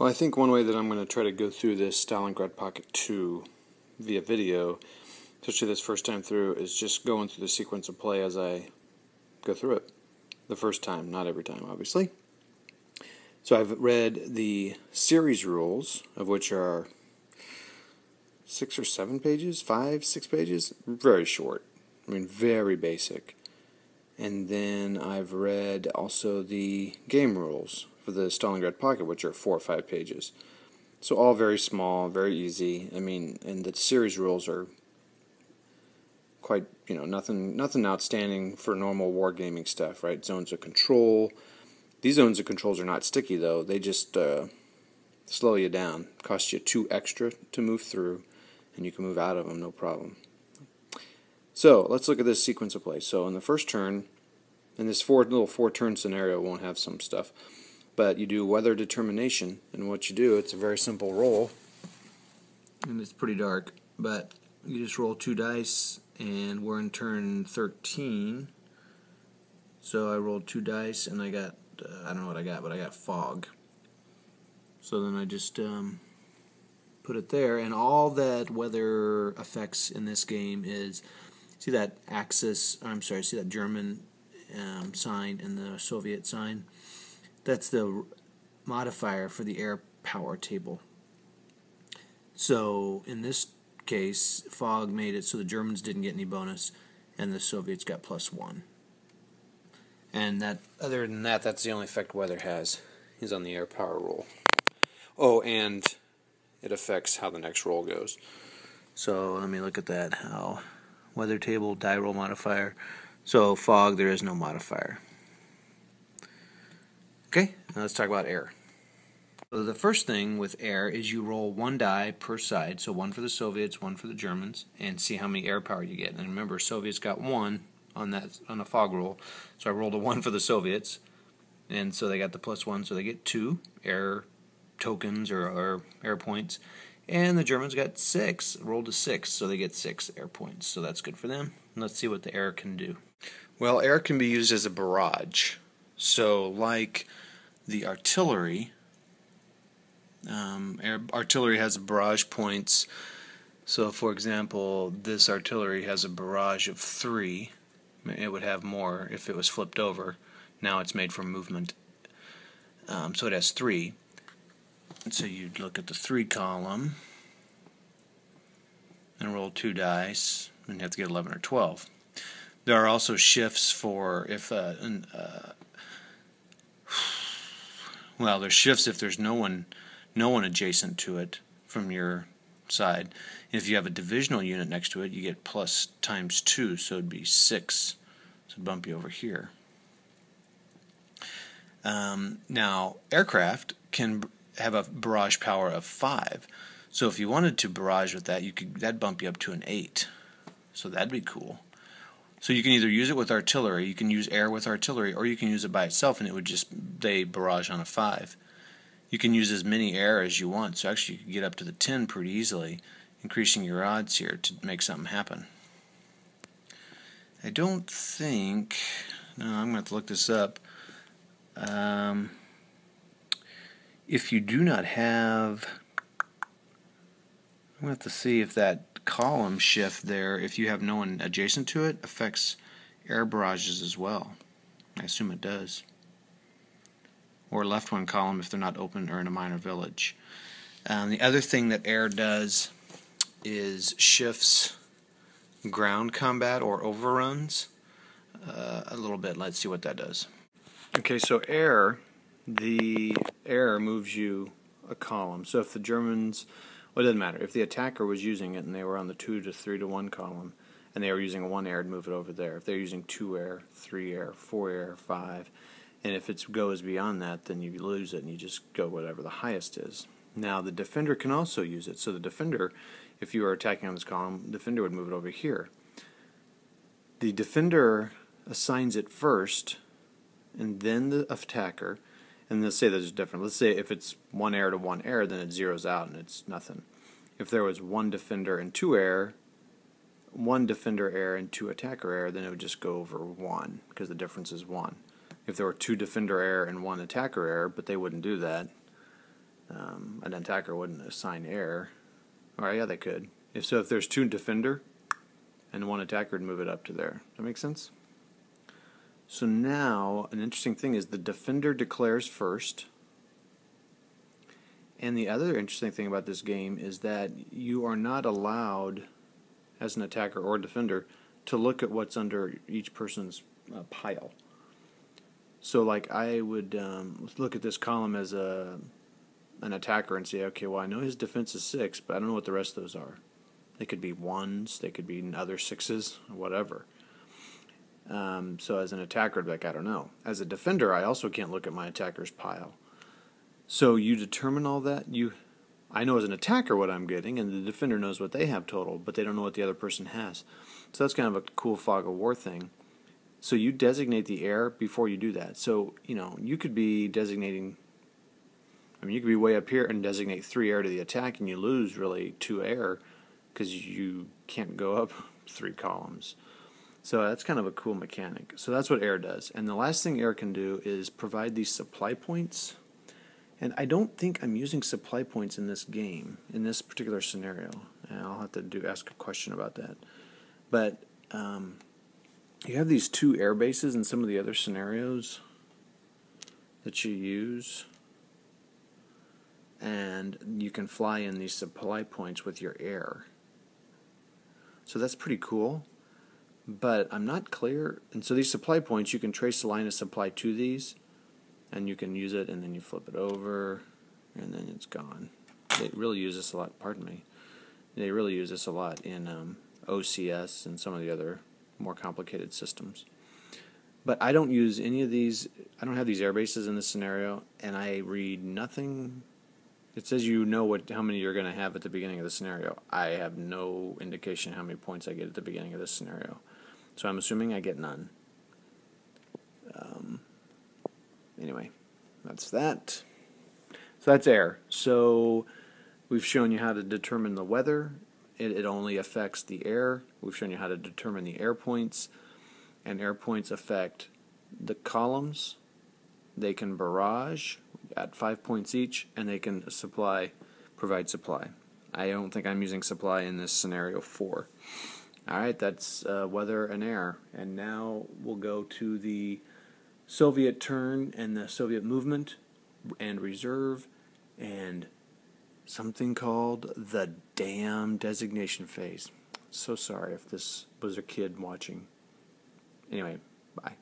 Well, I think one way that I'm going to try to go through this Stalingrad Pocket 2 via video, especially this first time through, is just going through the sequence of play as I go through it. The first time, not every time, obviously. So I've read the series rules, of which are 6 or 7 pages, 5, 6 pages, very short. I mean, very basic. And then I've read also the game rules for the Stalingrad Pocket, which are 4 or 5 pages. So all very small, very easy. I mean, and the series rules are quite, nothing outstanding for normal wargaming stuff, right? Zones of control. These zones of controls are not sticky, though. They just slow you down. Cost you 2 extra to move through, and you can move out of them, no problem. So let's look at this sequence of play. So in the first turn, and this little 4-turn scenario won't have some stuff, but you do weather determination, and what you do, it's a very simple roll, and it's pretty dark, but you just roll 2 dice, and we're in turn 13. So I rolled 2 dice, and I got, I don't know what I got, but I got fog. So then I just put it there, and all that weather affects in this game is, see that Axis, see that German sign and the Soviet sign? That's the modifier for the air power table. So in this case, fog made it so the Germans didn't get any bonus, and the Soviets got +1. And that, other than that, that's the only effect weather has, is on the air power roll. Oh, and it affects how the next roll goes. So let me look at that. How weather table, die roll modifier. So fog, there is no modifier. Okay, now let's talk about air. So the first thing with air is you roll 1 die per side, so 1 for the Soviets, 1 for the Germans, and see how many air power you get. And remember, Soviets got 1 on a fog roll, so I rolled a 1 for the Soviets, and so they got the +1, so they get 2 air tokens or air points, and the Germans got 6, rolled a 6, so they get 6 air points, so that's good for them. And let's see what the air can do. Well, air can be used as a barrage, so like the artillery, artillery has barrage points. So for example, this artillery has a barrage of 3. It would have more if it was flipped over. Now it's made for movement, so it has 3. And so you'd look at the 3 column and roll 2 dice, and you have to get 11 or 12. There are also shifts for if well, there's shifts if there's no one adjacent to it from your side. If you have a divisional unit next to it, you get plus times 2, so it'd be 6. So it'd bump you over here. Now, aircraft can have a barrage power of 5. So if you wanted to barrage with that, that'd bump you up to an 8. So that'd be cool. So you can either use it with artillery, you can use air with artillery, or you can use it by itself, and it would they barrage on a 5. You can use as many air as you want, so actually you can get up to the 10 pretty easily, increasing your odds here to make something happen. I don't think, no, I'm going to have to look this up. If you do not have, I'm going to have to see if that column shift there, if you have no one adjacent to it, affects air barrages as well. I assume it does. Or left one column if they're not open or in a minor village. The other thing that air does is shifts ground combat or overruns a little bit. Let's see what that does. Okay, so the air moves you a column. So if the Germans, well, it doesn't matter. If the attacker was using it and they were on the 2 to 3 to 1 column, and they were using 1 air to move it over there. If they're using 2 air, 3 air, 4 air, 5, and if it goes beyond that, then you lose it and you just go whatever the highest is. Now the defender can also use it. So the defender, if you were attacking on this column, the defender would move it over here. The defender assigns it first, and then the attacker. And let's say there's a difference. Let's say if it's 1 air to 1 air, then it zeroes out and it's nothing. If there was 1 defender and 2 air, 1 defender air and 2 attacker air, then it would just go over 1 because the difference is 1. If there were 2 defender air and 1 attacker air, but they wouldn't do that, an attacker wouldn't assign air. Or yeah, they could. If there's two defender and one attacker, would move it up to there. Does that make sense? So now, an interesting thing is the defender declares first. And the other interesting thing about this game is that you are not allowed, as an attacker or defender, to look at what's under each person's pile. So, like, I would look at this column as an attacker and say, okay, well, I know his defense is 6, but I don't know what the rest of those are. They could be 1s, they could be other 6s, whatever. So as an attacker, I'd be like, I don't know. As a defender, I also can't look at my attacker's pile. So you determine all that. I know as an attacker what I'm getting, and the defender knows what they have total, but they don't know what the other person has. So that's kind of a cool fog of war thing. So you designate the air before you do that. So, you could be designating, you could be way up here and designate 3 air to the attack, and you lose really 2 air because you can't go up 3 columns. So that's kind of a cool mechanic. So that's what air does. And the last thing air can do is provide these supply points. And I don't think I'm using supply points in this game, in this particular scenario. And I'll have to ask a question about that. But you have these 2 air bases in some of the other scenarios that you use. And you can fly in these supply points with your air. So that's pretty cool. But I'm not clear. And so these supply points, you can trace the line of supply to these, and you can use it, and then you flip it over, and then it's gone. They really use this a lot, pardon me. They really use this a lot in OCS and some of the other more complicated systems. But I don't use any of these. I don't have these air bases in this scenario, and I read nothing. It says how many you're going to have at the beginning of the scenario. I have no indication how many points I get at the beginning of this scenario. So I'm assuming I get none. Anyway, that's that. So that's air. So we've shown you how to determine the weather. It only affects the air. We've shown you how to determine the air points. And air points affect the columns. They can barrage at 5 points each, and they can provide supply. I don't think I'm using supply in this scenario 4. Alright, that's weather and air. And now we'll go to the Soviet turn and the Soviet movement and reserve and something called the damn designation phase. So sorry if this was a kid watching. Anyway, bye.